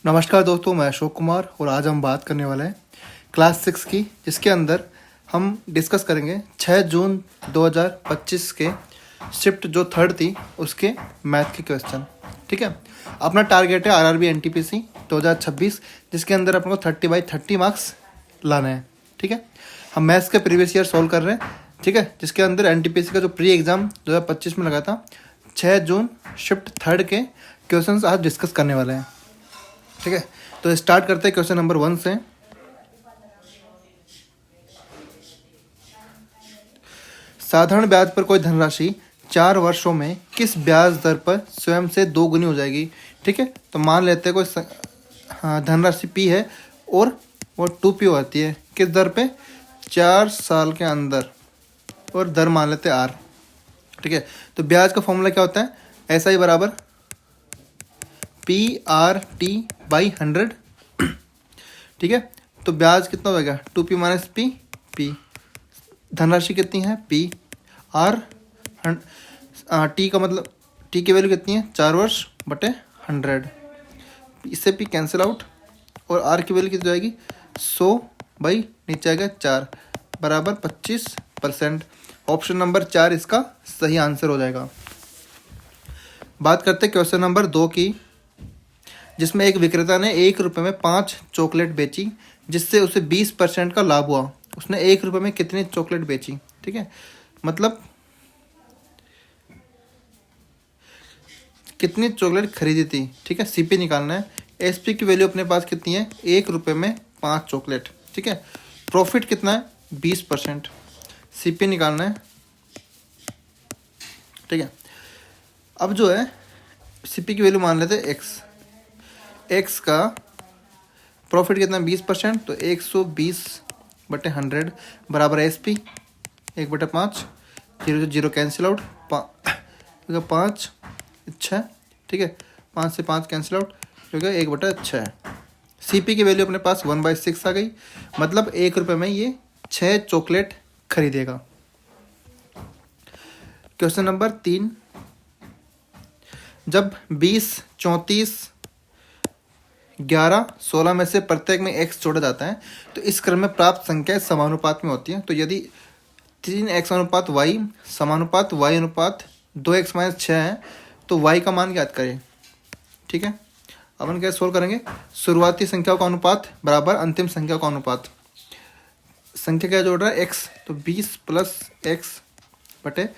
नमस्कार दोस्तों, मैं अशोक कुमार और आज हम बात करने वाले हैं क्लास 6 की, जिसके अंदर हम डिस्कस करेंगे 6 जून 2025 के शिफ्ट जो थर्ड थी उसके मैथ के क्वेश्चन। ठीक है, अपना टारगेट है आरआरबी एनटीपीसी 2026, जिसके अंदर अपन को 30/30 मार्क्स लाने हैं। ठीक है, हम मैथ्स के प्रीवियस ईयर सॉल्व कर रहे हैं। ठीक है, जिसके अंदर एनटीपीसी का जो प्री एग्ज़ाम 2025 में लगा था 6 जून शिफ्ट थर्ड के क्वेश्चन आज डिस्कस करने वाले हैं। ठीक है, तो स्टार्ट करते हैं क्वेश्चन नंबर 1 से। साधारण ब्याज पर कोई धनराशि 4 वर्षों में किस ब्याज दर पर स्वयं से 2 गुनी हो जाएगी। ठीक है, तो मान लेते हैं कोई धनराशि पी है और वो 2p होती है। किस दर पे? 4 साल के अंदर, और दर मान लेते हैं आर। ठीक है, तो ब्याज का फॉर्मूला क्या होता है? ऐसा ही बराबर PRT/100। ठीक है, तो ब्याज कितना हो जाएगा? 2p - p। धनराशि कितनी है? p। आर टी का मतलब टी की वैल्यू कितनी है? 4 वर्ष बटे 100। इससे p कैंसिल आउट और r की वैल्यू कितनी जाएगी? 100 नीचे आएगा 4 बराबर 25%। ऑप्शन नंबर 4 इसका सही आंसर हो जाएगा। बात करते हैं क्वेश्चन नंबर 2 की, जिसमें एक विक्रेता ने 1 रुपये में 5 चॉकलेट बेची, जिससे उसे 20% का लाभ हुआ। उसने 1 रुपये में कितनी चॉकलेट बेची? ठीक है, मतलब कितनी चॉकलेट खरीदी थी। ठीक है, सीपी निकालना है। एसपी की वैल्यू अपने पास कितनी है? 1 रुपये में 5 चॉकलेट। ठीक है, प्रॉफिट कितना है? 20%। सीपी निकालना है। ठीक है, अब जो है सीपी की वैल्यू मान लेते हैं एक्स का प्रॉफिट कितना? 20%, तो 120/100 बराबर एसपी 1/5। 0 से 0 कैंसिल आउट, 5 6। ठीक है, 5 से 5 कैंसिल आउट, जो कि 1/6। सीपी की वैल्यू अपने पास 1/6 आ गई, मतलब 1 रुपये में ये 6 चॉकलेट खरीदेगा। क्वेश्चन नंबर 3, जब 20, 34, 11, 16 में से प्रत्येक में x जोड़ा जाता है तो इस क्रम में प्राप्त संख्याएं समानुपात में होती हैं। तो यदि 3x अनुपात y समानुपात y अनुपात 2x - 6 है तो y का मान ज्ञात करें। ठीक है, अपन कैसे सोल्व करेंगे? शुरुआती संख्याओं का अनुपात बराबर अंतिम संख्या का अनुपात। संख्या क्या जोड़ रहा है? x, तो 20 + x बटे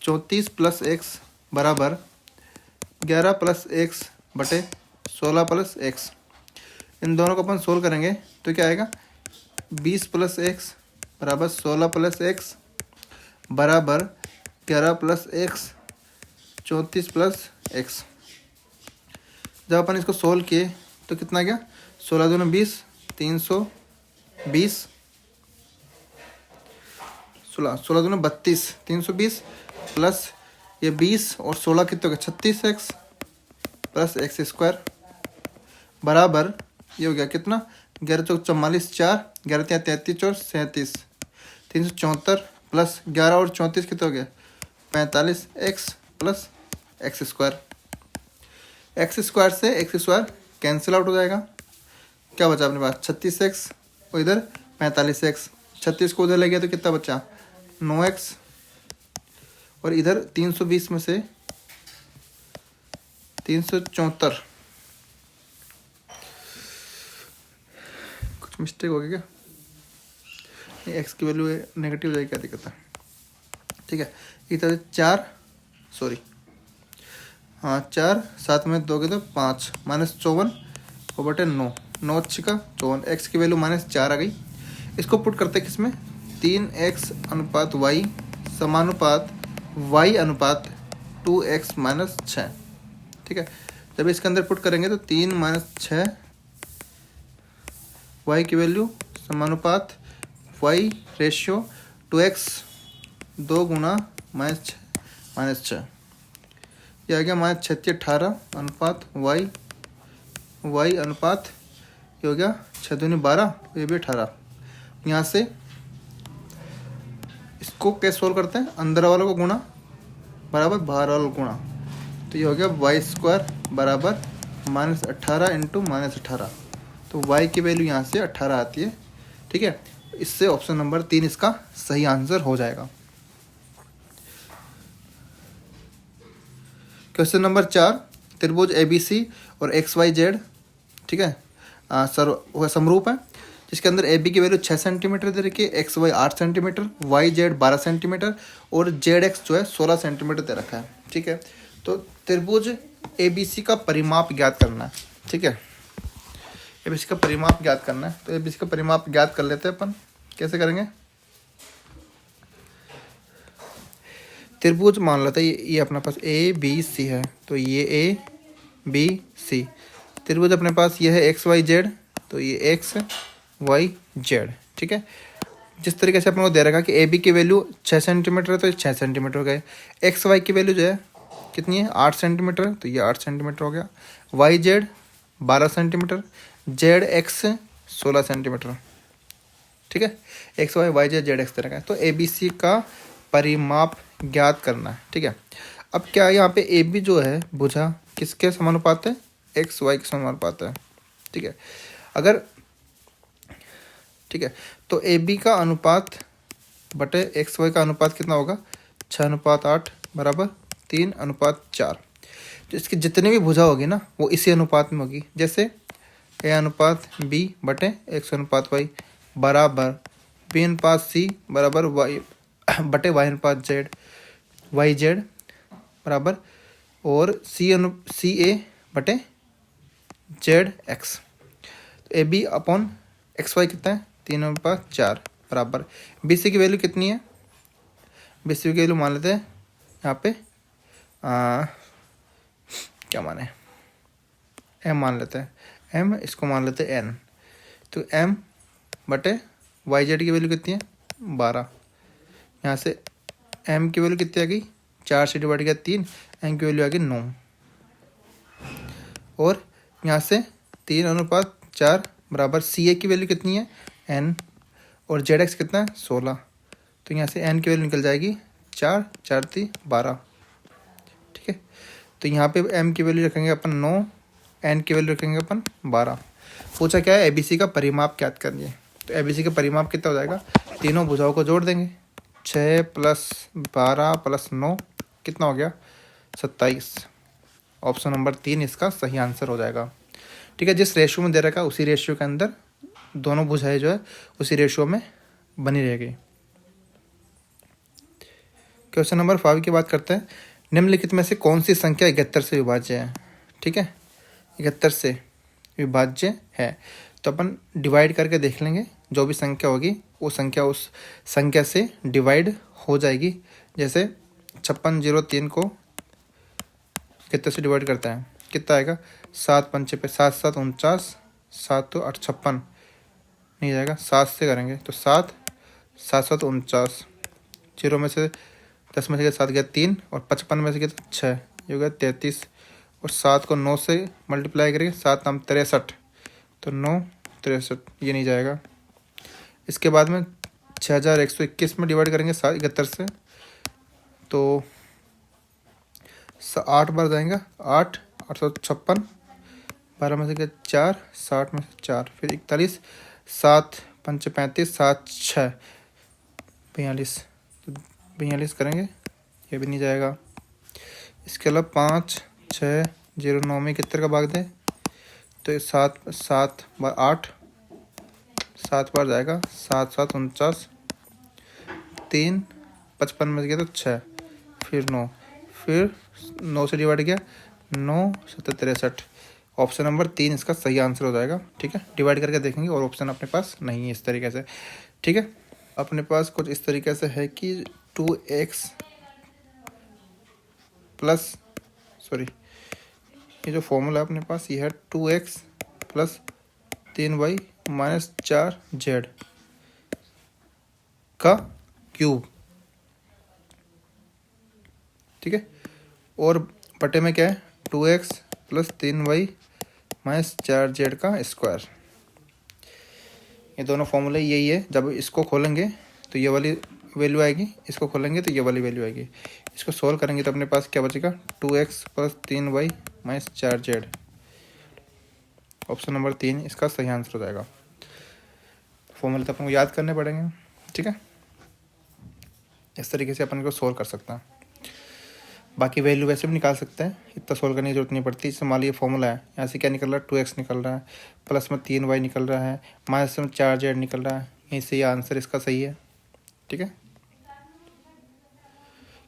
34 + x बराबर 11 + x बटे 16 + x। इन दोनों को अपन सोल्व करेंगे तो क्या आएगा? 20 + x बराबर 16 + x बराबर 11 + x 34 + x। जब अपन इसको सोल्व किए तो कितना गया? 16 दूनी 20, 320, 16 दूनी 32, 320 प्लस ये 20 और 16 कितने हो गया? 36x प्लस x² बराबर ये हो गया कितना? 11 × 44, 4, 11 × 33 और 37, 374 प्लस 11 और 34 कितने हो गया? 45x plus x²। x² से x² कैंसिल आउट हो जाएगा। क्या बचा अपने पास? 36x और इधर 45x। 36 को उधर ले गया तो कितना बचा? 9x। और इधर 320 में से 374, कुछ मिस्टेक हो गया क्या? नहीं, एक्स की वैल्यू नेगेटिव हो जाएगी, क्या दिक्कत है? ठीक है, इधर 4 4 7 में 2 के तो 5 -54 और बटे 9, 9 × 54। एक्स की वैल्यू -4 आ गई। इसको पुट करते किस में? 3x अनुपात y समानुपात y अनुपात 2x - 6। ठीक है, जब इसके अंदर पुट करेंगे तो 3 - 6 y की वैल्यू समानुपात y रेशियो 2x 2 गुना -6 ये आ गया -36 18 अनुपात y अनुपात ये हो गया 6 दूनी 12, ये भी 18। यहाँ से इसको कैसे सोल्व करते हैं? अंदर वालों को गुणा बराबर बाहर वालों को गुणा, तो ये हो गया y² बराबर -18 इंटू -18, तो y की वैल्यू यहाँ से 18 आती है। ठीक है, इससे ऑप्शन नंबर 3 इसका सही आंसर हो जाएगा। क्वेश्चन नंबर 4, त्रिभुज ABC और XYZ, ठीक है, समरूप है, जिसके अंदर AB की वैल्यू 6 सेंटीमीटर दे रखी है, XY 8 सेंटीमीटर, YZ 12 सेंटीमीटर और ZX जो है 16 सेंटीमीटर दे रखा है। ठीक है, तो त्रिभुज ABC का परिमाप ज्ञात करना है। ठीक है, ABC का परिमाप ज्ञात करना है, तो ABC का परिमाप ज्ञात कर लेते हैं अपन। कैसे करेंगे? त्रिभुज मान लेते हैं ये अपने पास ABC है, तो ये ABC। त्रिभुज अपने पास ये है XYZ, तो ये XYZ। ठीक है, जिस तरीके से अपने को दे रखा कि AB की वैल्यू 6 सेंटीमीटर है, तो ये 6 सेंटीमीटर हो गए। XY की वैल्यू जो है कितनी है? 8 सेंटीमीटर, तो ये 8 सेंटीमीटर हो गया। YZ 12 centimetre, ZX 16 centimetre. ठीक है, XY YZ ZX दे रखा है, तो ABC का परिमाप ज्ञात करना है। ठीक है, अब क्या यहाँ पे AB जो है भुजा किसके समानुपात है? XY के समानुपात है। ठीक है, अगर ठीक है, तो AB का अनुपात बटे XY का अनुपात कितना होगा? 6:8 बराबर 3:4। तो इसकी जितनी भी भुजा होगी ना वो इसी अनुपात में होगी। जैसे A/B बटे X/Y बराबर B/C बराबर Y बटे Y/Z, YZ बराबर और CA बटे ZX। तो AB अपॉन XY कितना है? 3:4 बराबर BC की वैल्यू कितनी है? BC की वैल्यू मान लेते हैं यहाँ पे क्या माने, M मान लेते हैं, M, इसको मान लेते हैं N। तो M बटे YZ की वैल्यू कितनी है? 12। यहाँ से M की वैल्यू कितनी आ गई? 4 से डिवाइड किया 3, M की वैल्यू आ गई 9। और यहाँ से 3:4 बराबर CA की वैल्यू कितनी है? N, और ZX कितना है? 16। तो यहाँ से N की वैल्यू निकल जाएगी 4, 4 3 12। ठीक है, तो यहाँ पे M की वैल्यू रखेंगे अपन 9, N की वैल्यू रखेंगे अपन 12। पूछा क्या है? ABC का परिमाप ज्ञात करिए। तो ABC का परिमाप कितना हो जाएगा? तीनों भुजाओं को जोड़ देंगे, 6 + 12 + 9 कितना हो गया? 27। ऑप्शन नंबर 3 इसका सही आंसर हो जाएगा। ठीक है, जिस रेशियो में दे रखा है उसी रेशियो के अंदर दोनों भुजाएं जो है उसी रेशियो में बनी रहेगी। क्वेश्चन नंबर 5 की बात करते हैं। निम्नलिखित में से कौन सी संख्या 71 से विभाज्य है? ठीक है, 71 से विभाज्य है, तो अपन डिवाइड करके देख लेंगे। जो भी संख्या होगी वो संख्या उस संख्या से डिवाइड हो जाएगी। जैसे 5603 को 71 से डिवाइड करता है, कितना आएगा? 7 पंचे पे 7 7 49, 7 तो 8 56 नहीं जाएगा, 7 से करेंगे तो 7 7 7 49, 0 में से 10 में से 7 गया 3 और 55 में से गया 6, ये हो गया 33। और 7 को 9 से मल्टीप्लाई करेंगे, 7 नाम 63, तो 9 63, ये नहीं जाएगा। इसके बाद में 6121 में डिवाइड करेंगे 71 से, तो 8 बार जाएगा, 8 856, 12 में से गया 4, 60 में से 4, फिर 41, 7 पंचे 35, 7 6 42, तो 42 करेंगे, ये भी नहीं जाएगा। इसके अलावा 5 6 0 9 में कितने का भाग दें, तो 7 7 बार 8, 7 बार जाएगा, 7 7 49, 3 55 में से गया तो 6, फिर 9, फिर 9 से डिवाइड किया 9 7 63। ऑप्शन नंबर 3 इसका सही आंसर हो जाएगा। ठीक है, डिवाइड करके देखेंगे और ऑप्शन अपने पास नहीं है इस तरीके से। ठीक है, अपने पास कुछ इस तरीके से है कि 2x प्लस सॉरी ये जो फॉर्मूला है अपने पास ये है 2x plus 3y minus 4z का क्यूब। ठीक है, और बटे में क्या है? 2x plus 3y minus 4z का स्क्वायर। ये दोनों फॉर्मूले यही है। जब इसको खोलेंगे तो ये वाली वैल्यू आएगी, इसको खोलेंगे तो ये वाली वैल्यू आएगी। इसको सोल्व करेंगे तो अपने पास क्या बचेगा? 2x plus 3y minus 4z option number 3 इसका सही आंसर हो जाएगा। फॉर्मूले तो अपन को याद करने पड़ेंगे, ठीक है। इस तरीके से अपन को सोल्व कर सकते हैं। बाकी वैल्यू वैसे भी निकाल सकते हैं, इतना सोल्व करने की जरूरत नहीं पड़ती। जैसे मान लीजिए फॉर्मूला है, यहाँ से क्या निकल रहा है 2x निकल रहा है, प्लस में 3y निकल रहा है, माइनस में 4z निकल रहा है, यहीं से ये आंसर इसका सही है, ठीक है।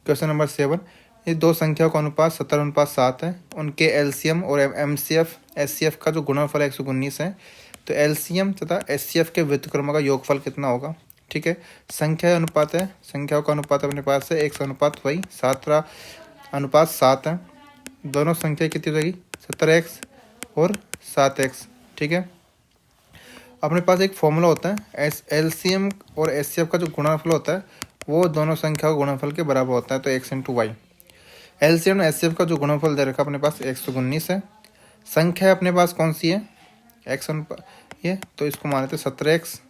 क्वेश्चन नंबर 7, ये दो संख्याओं का अनुपात 70:7 है, उनके एलसीएम और एमसीएफ एचसीएफ का जो गुणनफल है 119 है। तो एलसीएम तथा एचसीएफ के व्युत्क्रमों का योगफल कितना होगा, ठीक है। संख्या अनुपात है, संख्याओं का अनुपात अपने पास है 100:y, 17:7 है। दोनों संख्या कितनी हो जाएगी 17x और 7x, ठीक है। अपने पास एक फॉर्मूला होता है, एलसीएम और एचसीएफ का जो गुणनफल होता है वो दोनों संख्याओं के गुणनफल के बराबर होता है, तो x इंटू वाई। एलसीएम और एचसीएफ का जो गुणनफल दे रखा अपने पास 119 है। संख्या अपने पास कौन सी है x ये, तो इसको मान लेते 17x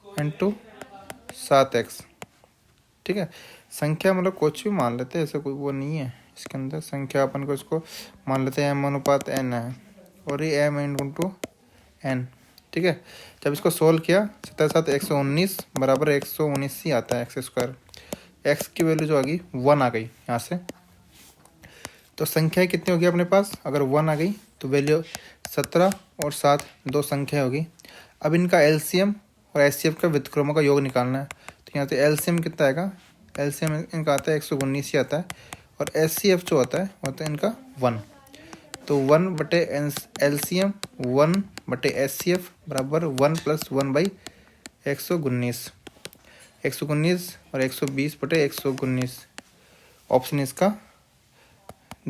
इंटू 7x, ठीक है। संख्या मतलब कुछ भी मान लेते हैं, ऐसे कोई वो नहीं है इसके अंदर। संख्या अपन को इसको मान लेते हैं m/n है, और ये m इंटू n, ठीक है। जब इसको सोल्व किया 7 119 बराबर 119 ही आता है x²। x की वैल्यू जो आ गई 1 आ गई यहाँ से। तो संख्या कितनी होगी अपने पास, अगर 1 आ गई तो वैल्यू 17 और 7 दो संख्या होगी। अब इनका एलसीएम और एचसीएफ का व्युत्क्रमों का योग निकालना है। तो यहाँ से एलसीएम कितना आएगा, एलसीएम इनका आता है 119 ही आता है, और एचसीएफ जो होता है इनका 1। तो 1/एलसीएम 1/एचसीएफ बराबर 1 + 1/119। 119 और 120/119, ऑप्शन इसका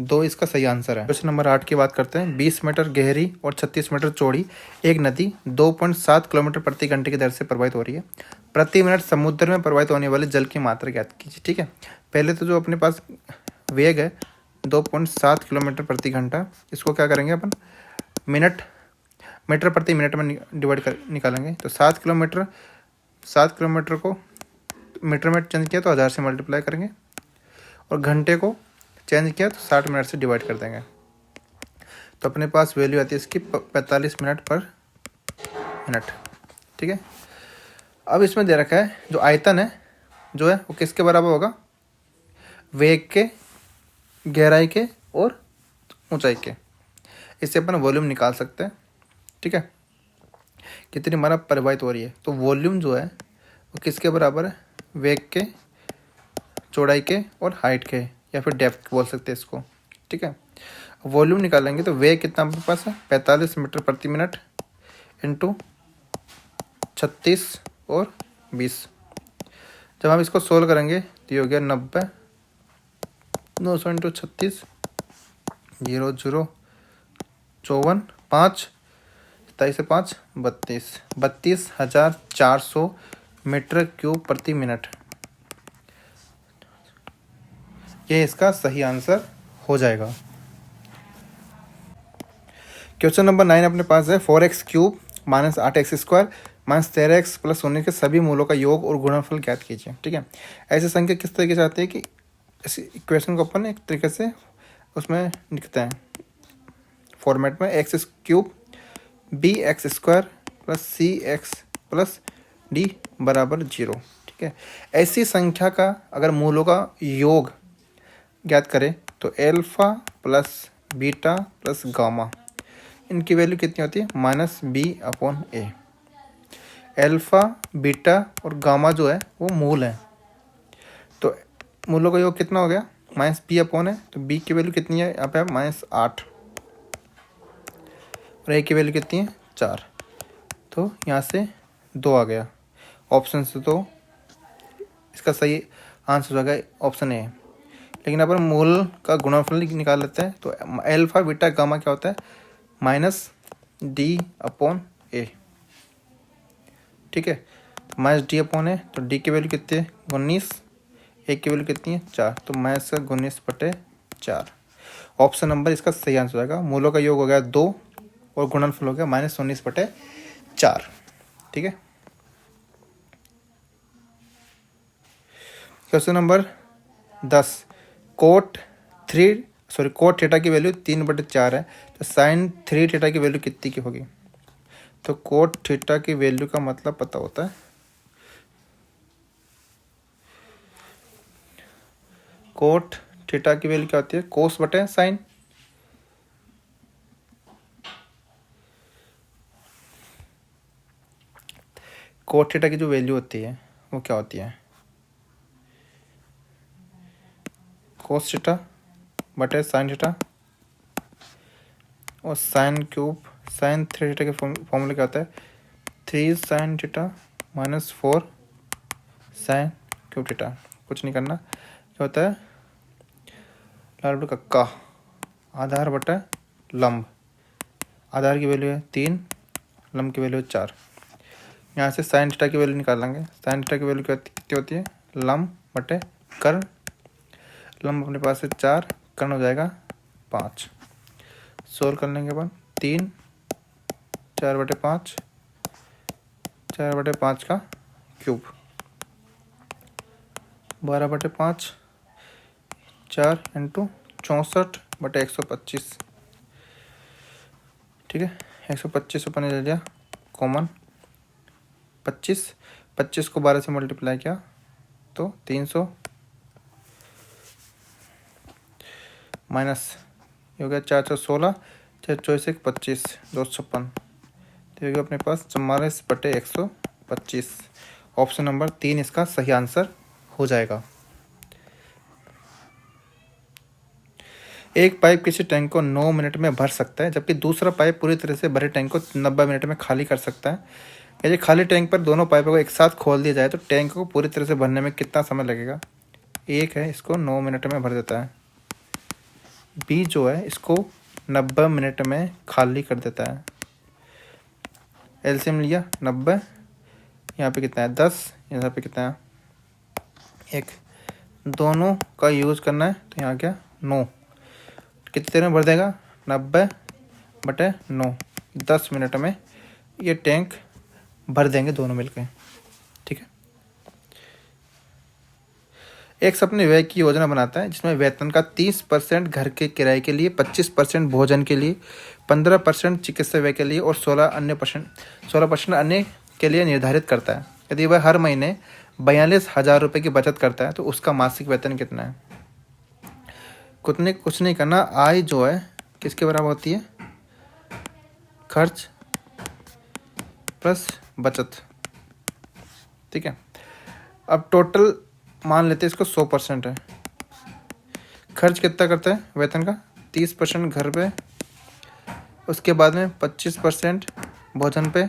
2 इसका सही आंसर है। क्वेश्चन नंबर 8 की बात करते हैं। 20 मीटर गहरी और 36 मीटर चौड़ी एक नदी 2.7 किलोमीटर प्रति घंटे की दर से प्रवाहित हो रही है। प्रति मिनट समुद्र में प्रवाहित होने वाले जल की मात्रा ज्ञात कीजिए, ठीक है। पहले तो जो अपने पास वेग है 2.7 किलोमीटर प्रति घंटा, इसको क्या करेंगे अपन मीटर प्रति मिनट में डिवाइड कर निकालेंगे। तो 7 किलोमीटर को मीटर में चेंज किया तो 1000 से मल्टीप्लाई करेंगे, और घंटे को चेंज किया तो 60 मिनट से डिवाइड कर देंगे। तो अपने पास वैल्यू आती है इसकी 45 मिनट पर मिनट, ठीक है। अब इसमें दे रखा है जो आयतन है जो है वो किसके बराबर होगा, वेग के, गहराई के और ऊंचाई के। इससे अपन वॉल्यूम निकाल सकते हैं, ठीक है, कितनी हमारा प्रवाहित हो रही है। तो वॉल्यूम जो है वो किसके बराबर है, वेग के, चौड़ाई के और हाइट के, या फिर डेप्थ बोल सकते हैं इसको, ठीक है। वॉल्यूम निकालेंगे तो वेग कितना हमारे पास है 45 मीटर प्रति मिनट इंटू 36 और 20। जब हम इसको सोल्व करेंगे तो ये हो गया 90, 900 इंटू 36, 0 0 54, 5 27 से 5 32, 32,400 मीटर क्यूब प्रति मिनट, ये इसका सही आंसर हो जाएगा। क्वेश्चन नंबर 9 अपने पास है 4x³ - 8x² - 13x + 19 के सभी मूलों का योग और गुणनफल ज्ञात कीजिए, ठीक है। ऐसे संख्या किस तरीके से आती है कि इस इक्वेशन को अपन एक तरीके से उसमें लिखते हैं फॉर्मेट में, x³ bx² + cx + d बराबर 0, ठीक है। ऐसी संख्या का अगर मूलों का योग ज्ञात करें तो alpha plus beta plus gamma, इनकी वैल्यू कितनी होती है -b/a। अल्फा, बीटा और गामा जो है वो मूल है, तो मूलों का योग कितना हो गया -b/a है। तो b की वैल्यू कितनी है यहाँ पे -8, और a की वैल्यू कितनी है 4, तो यहाँ से 2 आ गया ऑप्शन से। तो इसका सही आंसर हो जाएगा ऑप्शन ए। लेकिन अपन मूल का गुणनफल निकाल लेते हैं। तो अल्फा बीटा गामा क्या होता है -d/a, ठीक है। -d/a, तो d की वैल्यू कितनी है 19, a की वैल्यू कितनी है 4, तो -19/4, ऑप्शन नंबर इसका सही आंसर हो जाएगा। मूलों का योग हो गया 2 और गुणनफल हो गया -19/4, ठीक है। Question number 10 quote sorry quote theta की वैल्यू 3/4 है, तो साइन 3 थीटा की वैल्यू कितनी की होगी? तो कोट थीटा की वैल्यू का मतलब पता होता है, कोट थीटा की वैल्यू क्या होती है? कोस बटे साइन। कोट थीटा की जो वैल्यू होती है वो क्या होती है? कोस थीटा बटे साइन थीटा, और साइन क्यूब साइन 3 थीटा के फॉर्मूला क्या होता है? 3 sine theta minus 4 sine cube theta. कुछ नहीं करना, क्या होता है? लाल बटे कक्का, आधार बटा लंब। आधार की वैल्यू है 3, लंब की वैल्यू है 4। यहाँ से साइन थीटा की वैल्यू निकाल लेंगे। साइन थीटा की वैल्यू कितनी होती है? लंब बटे कर्ण। लंब अपने पास है 4, कर्ण हो जाएगा 5। सोल्व कर लेंगे अपन। 3 4/5, 4/5 का क्यूब, 12/5, 4 इंटू 64/125। ठीक है, 125 अपन ने ले लिया कॉमन। 25 को 12 से मल्टीप्लाई किया तो 300 माइनस ये हो गया 416, 4 25, 256, तो ये अपने पास 44/125। ऑप्शन नंबर 3 इसका सही आंसर हो जाएगा। एक पाइप किसी टैंक को 9 मिनट में भर सकता है, जबकि दूसरा पाइप पूरी तरह से भरे टैंक को 90 मिनट में खाली कर सकता है। यदि खाली टैंक पर दोनों पाइपों को एक साथ खोल दिया जाए तो टैंक को पूरी तरह से भरने में कितना समय लगेगा? एक है इसको 9 मिनट में भर देता है, बी जो है इसको 90 मिनट में खाली कर देता है। एलसीएम लिया 90, यहाँ पे कितना है 10, यहाँ पे कितना है 1, दोनों का यूज़ करना है तो यहाँ क्या 9, कितनी देर में भर देगा? 90/9, 10 मिनट में ये टैंक भर देंगे दोनों मिलकर। ठीक है, एक शख्स अपने व्यय की योजना बनाता है जिसमें वेतन का 30% घर के किराए के लिए, 25% भोजन के लिए, 15% चिकित्सा व्यय के लिए और 16% अन्य के लिए निर्धारित करता है। यदि वह हर महीने 42,000 रुपये की बचत करता है तो उसका मासिक वेतन कितना है? कुछ नहीं करना, आय जो है किसके बराबर होती है? खर्च प्लस बचत। ठीक है, अब टोटल मान लेते हैं इसको 100% है। खर्च कितना करता है वेतन का? 30% घर पे, उसके बाद में 25% भोजन पे,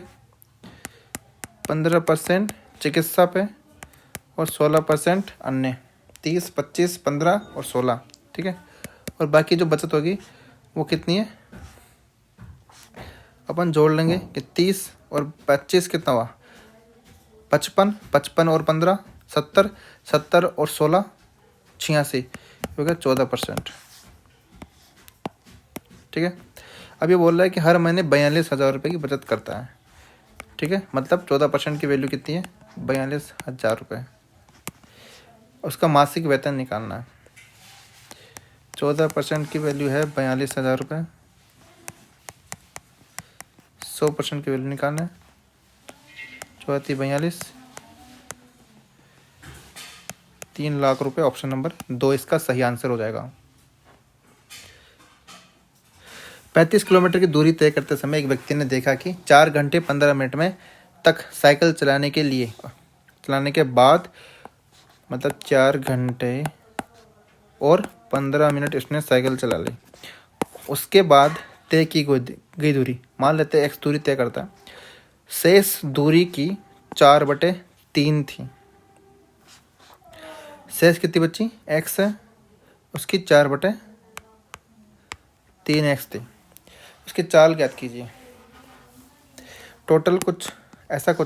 15% चिकित्सा पे और 16% अन्य। 30, 25, 15 और 16। ठीक है, और बाकी जो बचत होगी वो कितनी है? अपन जोड़ लेंगे कि 30 और 25 कितना हुआ? 55, 55 और 15 70, 70 और 16 86, हो गया 14%। ठीक है, अब ये बोल रहा है कि हर महीने 42,000 रुपये की बचत करता है। ठीक है, मतलब 14% की वैल्यू कितनी है? 42,000 रुपये। उसका मासिक वेतन निकालना है। 14% की वैल्यू है 42,000 रुपये, 100% की वैल्यू निकालना है 42, 3 लाख रुपए। ऑप्शन नंबर 2 इसका सही आंसर हो जाएगा। 35 किलोमीटर की दूरी तय करते समय एक व्यक्ति ने देखा कि 4 घंटे 15 मिनट में तक साइकिल चलाने के बाद मतलब 4 घंटे और 15 मिनट इसने साइकिल चला ली। उसके बाद तय की गई दूरी, मान लेते हैं x दूरी तय करता है, शेष दूरी की 4/3 थी। शेष कितनी बची? x है, उसकी 4/3x थी। उसकी चाल ज्ञात कीजिए। टोटल कुछ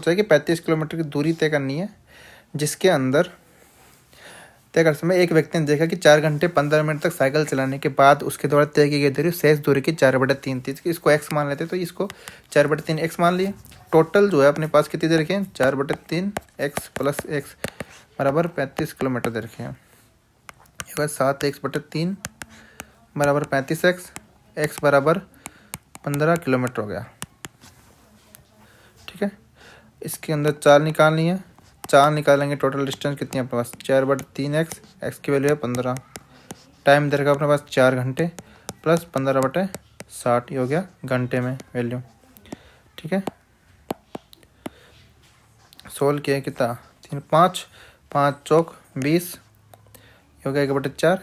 है कि 35 किलोमीटर की दूरी तय करनी है, जिसके अंदर तय करते समय एक व्यक्ति ने देखा कि 4 घंटे 15 मिनट तक साइकिल चलाने के बाद उसके द्वारा तय की गई दूरी शेष दूरी की 4/3 थी। इसको x मान लेते तो इसको 4/3x मान लिए। टोटल जो है अपने पास कितनी दे रखे हैं? 4/3x प्लस x बराबर 35 किलोमीटर दे रखे हैं। 7x/3 बराबर 35x, x बराबर 15 किलोमीटर हो गया। ठीक है, इसके अंदर 4 निकालनी है। 4 निकालेंगे, टोटल डिस्टेंस कितनी है अपने पास 4/3x, x की वैल्यू है 15, टाइम देगा अपने पास 4 घंटे प्लस 15/60, ये हो गया घंटे में वैल्यू। ठीक है, सोल्व किया कितना 3 5 5 चौक 20, हो गया 1/4,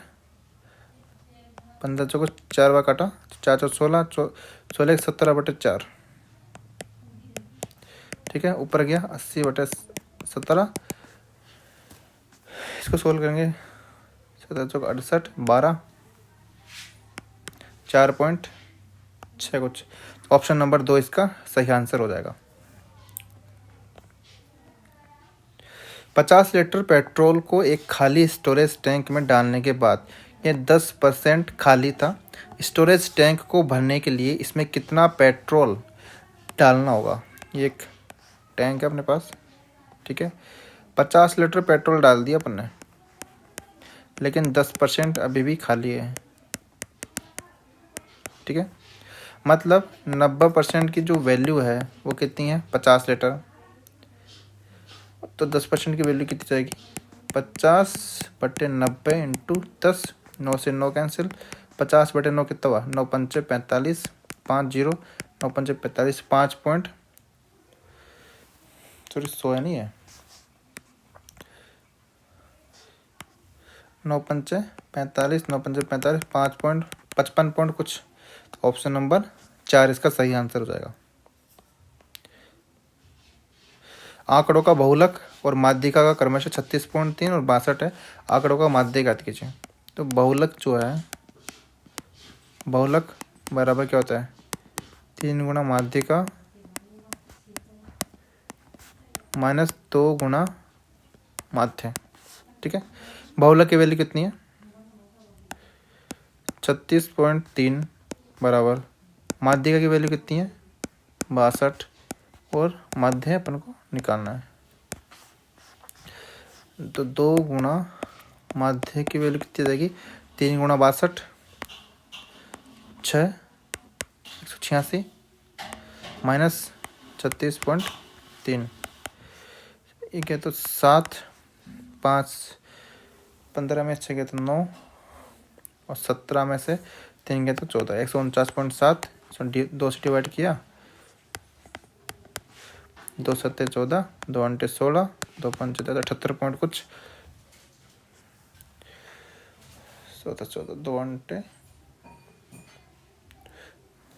15 चौक 4 बार काटा, 4 चौक 16, 16 17/4। ठीक है, ऊपर गया 80/17, इसको सोल्व करेंगे 17 चौक 68, 12, 4.6 कुछ। ऑप्शन नंबर 2 इसका सही आंसर हो जाएगा। 50 लीटर पेट्रोल को एक खाली स्टोरेज टैंक में डालने के बाद यह 10% खाली था। स्टोरेज टैंक को भरने के लिए इसमें कितना पेट्रोल डालना होगा। ये एक टैंक है अपने पास। ठीक है, 50 लीटर पेट्रोल डाल दिया अपन ने, लेकिन 10% अभी भी खाली है। ठीक है, मतलब 90% की जो वैल्यू है वो कितनी है 50 लीटर, तो 10% की वैल्यू कितनी जाएगी 50/90 इंटू 10, 9 से 9 कैंसिल, 50/9 कितना हुआ 9 पंचे 45, 5 0, 9 पंचे 45, 5 पॉइंट सॉरी 100 नहीं है, 9 पंचे 45, 9 पंचे 45, 5.55 पॉइंट कुछ। तो ऑप्शन नंबर 4 इसका सही आंसर हो जाएगा। आंकड़ों का बहुलक और माध्यिका का क्रमशः 36.3 और 62 है। आंकड़ों का माध्यिका याद कीजिए। तो बहुलक जो है, बहुलक बराबर क्या होता है 3 गुना माध्यिका माइनस 2 गुना माध्य। ठीक है, बहुलक की वैल्यू कितनी है 36.3 बराबर माध्यिका की वैल्यू कितनी है 62, और माध्य अपन को निकालना है। तो 2 गुना माध्य की वैल्यू कितनी जाएगी 3 गुना 62, 6 186 माइनस 36.3, एक है तो 7, 5 15 में 6 गया तो 9, और 17 में से 3 गया तो 14, 149.7, 2 से डिवाइड किया, 2 7 14, 2 अंटे 16, 2 पंच 78 पॉइंट कुछ, 17 14, 2 अंटे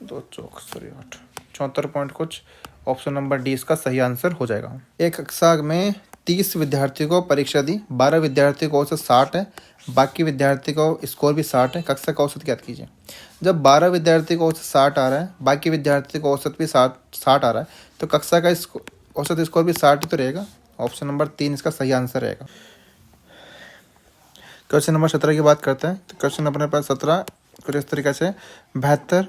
2 चौक 8, 74 पॉइंट कुछ। ऑप्शन नंबर डी इसका सही आंसर हो जाएगा। एक कक्षा में 30 विद्यार्थियों को परीक्षा दी, 12 विद्यार्थियों को औसत 60 है, बाकी विद्यार्थी को स्कोर भी 60 है। कक्षा का औसत ज्ञात कीजिए। जब 12 विद्यार्थी को औसत 60 आ रहा है, बाकी विद्यार्थी को औसत भी 60 आ रहा है, तो कक्षा का औसत स्कोर भी 60 ही तो रहेगा। ऑप्शन नंबर 3 इसका सही आंसर रहेगा। क्वेश्चन नंबर 17 की बात करते हैं। तो क्वेश्चन अपने पास 17 कुछ इस तरीके से 72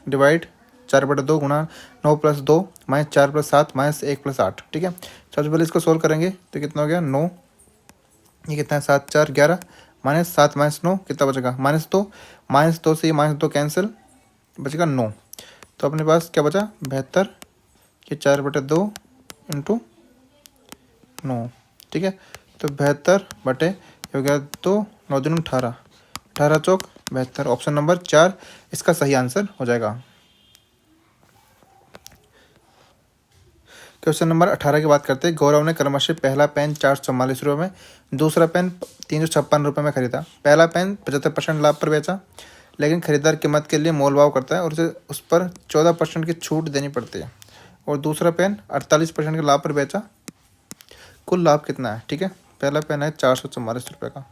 डिवाइड 4/2 गुणा 9 + 2 माइनस 4 + 7 माइनस 1 + 8। ठीक है, सबसे पहले इसको सोल्व करेंगे तो कितना हो गया 9, ये कितना है 7 4 11 माइनस 7 माइनस 9 कितना बचेगा -2, -2 से ये -2 कैंसिल, बचेगा 9। तो अपने पास क्या बचा 72, ये 4/2 इंटू 9। ठीक है, तो 72 हो गया 2, 9 दूनी 18, 18 चौक 72। ऑप्शन नंबर 4 इसका सही आंसर हो जाएगा। क्वेश्चन नंबर 18 की बात करते हैं। गौरव ने क्रमशः पहला पेन 444 रुपये में, दूसरा पेन 356 रुपये में खरीदा। पहला पेन 75% लाभ पर बेचा, लेकिन खरीदार कीमत के लिए मोल भाव करता है और उसे उस पर 14% की छूट देनी पड़ती है। और दूसरा पेन 48% के लाभ पर बेचा। कुल लाभ कितना है। ठीक है, पहला पेन है 444 रुपये का,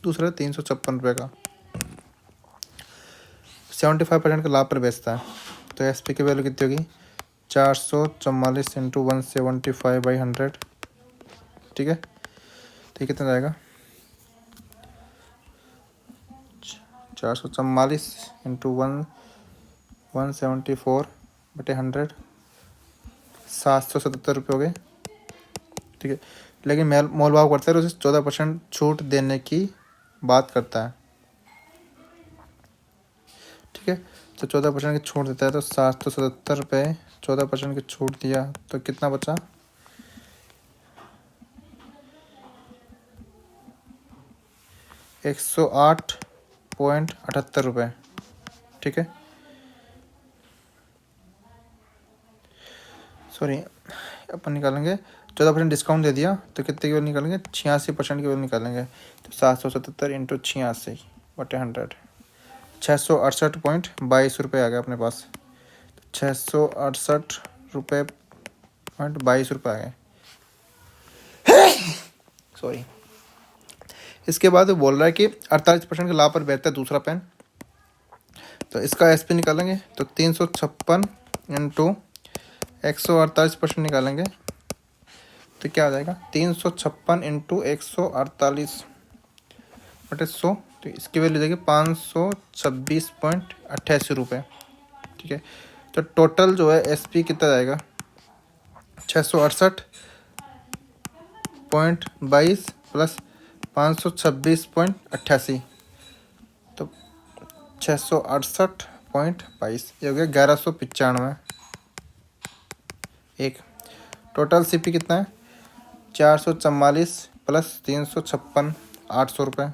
दूसरा 356 रुपये का, 75% का लाभ पर बेचता है। तो एस पी की वैल्यू कितनी होगी 444 इंटू 175/100। ठीक है, तो कितना जाएगा 444 इंटू 174/100, 777 रुपये हो गए। ठीक है, लेकिन मोल भाव करता है, उसे 14% छूट देने की बात करता है। ठीक है। तो 14% की छूट देता है तो 777 रुपये, 14% की छूट दिया तो कितना बचा, 108.78 रुपये। ठीक है, सॉरी, अपन निकालेंगे 14% डिस्काउंट दे दिया तो कितने की वैल्यू निकालेंगे, 86% की वैल्यू निकालेंगे। तो 777 इंटू 86/100, 668.22 रुपये आ गया अपने पास। 668.22 रुपये आ गए। सॉरी। इसके बाद वो बोल रहा है कि 48% के लाभ पर बेहतर दूसरा पेन। तो इसका SP निकालेंगे तो 356 इंटू 148% निकालेंगे तो क्या आ जाएगा, 356 इंटू 148/100, तो इसकी वैल्यू देगी 526.88 रुपये। ठीक है, तो टोटल जो है SP कितना जाएगा, 668.22 प्लस 526.88, तो 668.22 ये हो गया 1195। एक टोटल CP कितना है, 444 प्लस 356, 800 रुपये,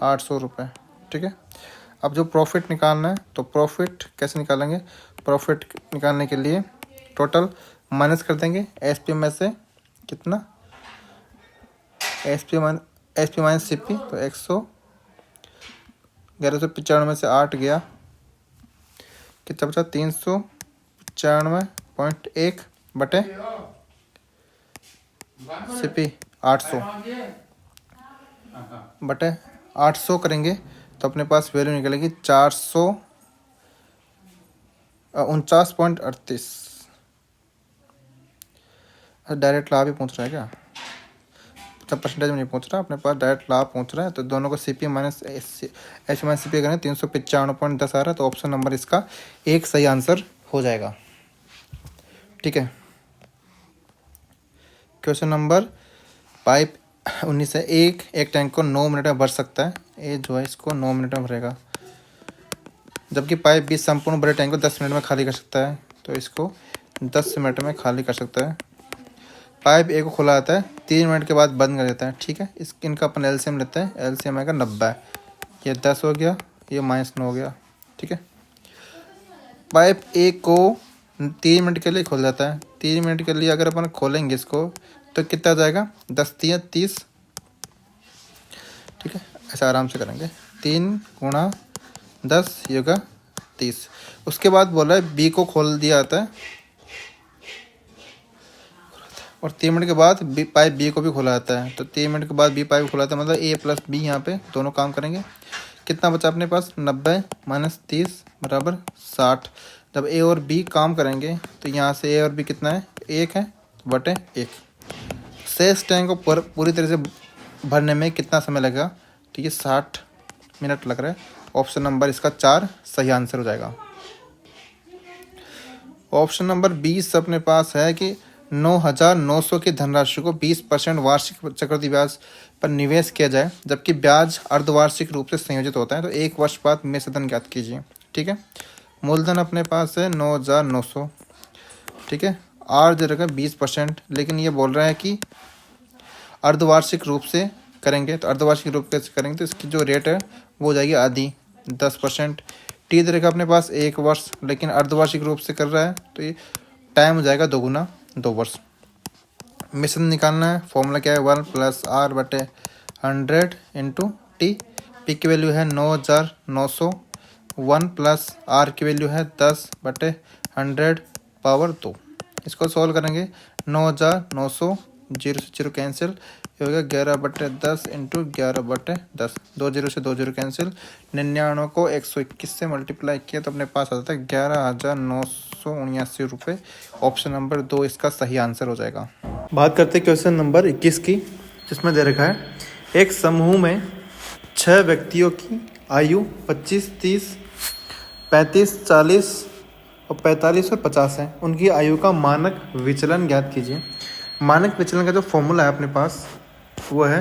800 रुपये। ठीक है, अब जो प्रॉफिट निकालना है तो प्रॉफिट कैसे निकालेंगे, प्रॉफिट निकालने के लिए टोटल माइनस कर देंगे SP में से कितना, SP माइनस CP, तो 1195 में से 8 गया, कितना बचा, 395.1 बटे CP 800 बटे 800 करेंगे तो अपने पास वैल्यू निकलेगी 449.38। डायरेक्ट लाभ ही पहुंच रहा है क्या, सब परसेंटेज में नहीं पहुंच रहा, अपने पास डायरेक्ट लाभ पहुंच रहा है। तो दोनों को CP minus HP minus CP करेंगे 395.10 आ रहा है, तो ऑप्शन नंबर इसका एक सही आंसर हो जाएगा। ठीक है, क्वेश्चन नंबर 5 19 है, एक टैंक को 9 मिनट में भर सकता है, ये जो है इसको 9 मिनट में भरेगा, जबकि पाइप B संपूर्ण बड़े टैंक को 10 मिनट में खाली कर सकता है, तो इसको 10 मिनट में खाली कर सकता है। पाइप A को खुला आता है, 3 मिनट के बाद बंद कर देता है। ठीक है, इनका अपन LCM लेते हैं, LCM आएगा 90, ये 10 हो गया, ये -9 हो गया। ठीक है, पाइप A को 3 मिनट के लिए खोल जाता है, 3 मिनट के लिए अगर अपन खोलेंगे इसको तो कितना जाएगा, 10 3 30। ठीक है, ऐसा आराम से करेंगे, 3 गुणा 10 ये होगा 30। उसके बाद बोला है B को खोल दिया जाता है और 3 मिनट के बाद पाइप B को भी खोला जाता है, तो 3 मिनट के बाद B पाइप खोला जाता है, मतलब A प्लस B यहाँ पे दोनों काम करेंगे। कितना बचा अपने पास, 90 माइनस 30 बराबर 60। जब A और B काम करेंगे तो यहाँ से A और B कितना है, 1 है बटे 1। शेष टैंक को पूरी तरह से भरने में कितना समय लगेगा, तो ये 60 मिनट लग रहा है। ऑप्शन नंबर इसका 4 सही आंसर हो जाएगा। ऑप्शन नंबर 20 अपने पास है कि 9,900 की धनराशि को 20% वार्षिक चक्रवृद्धि ब्याज पर निवेश किया जाए, जबकि ब्याज अर्धवार्षिक रूप से संयोजित होता है, तो 1 वर्ष बाद में सदन ज्ञात कीजिए। ठीक है, मूलधन अपने पास है 9,900। ठीक है, आर दे रखा है 20%, लेकिन ये बोल रहा है कि अर्धवार्षिक रूप से करेंगे, तो अर्धवार्षिक रूप से करेंगे तो इसकी जो रेट है वो हो जाएगी आधी, 10%। टी दे रखा अपने पास 1 वर्ष, लेकिन अर्धवार्षिक रूप से कर रहा है तो ये टाइम हो जाएगा 2 गुना, 2 वर्ष। मिश्रण निकालना है, फॉर्मूला क्या है, 1 + R बटे 100 इंटू टी। पी की वैल्यू है 9,900, 1 + R की वैल्यू है 10 बटे 100 पावर 2। इसको सॉल्व करेंगे, 9,900 0 से 0 कैंसिल, ये हो गया 11 बटे 10 इंटू 11 बटे 10, 2 0 से 2 0 कैंसिल। 99 को 121 से मल्टीप्लाई किया तो अपने पास आ जाता है 11,979 रुपये। ऑप्शन नंबर 2 इसका सही आंसर हो जाएगा। बात करते हैं क्वेश्चन नंबर 21 की, जिसमें दे रखा है एक समूह में 6 व्यक्तियों की आयु 25, 30, 35, 40 और 45 और 50 है। उनकी आयु का मानक विचलन ज्ञात कीजिए। मानक विचलन का जो फॉर्मूला है अपने पास वो है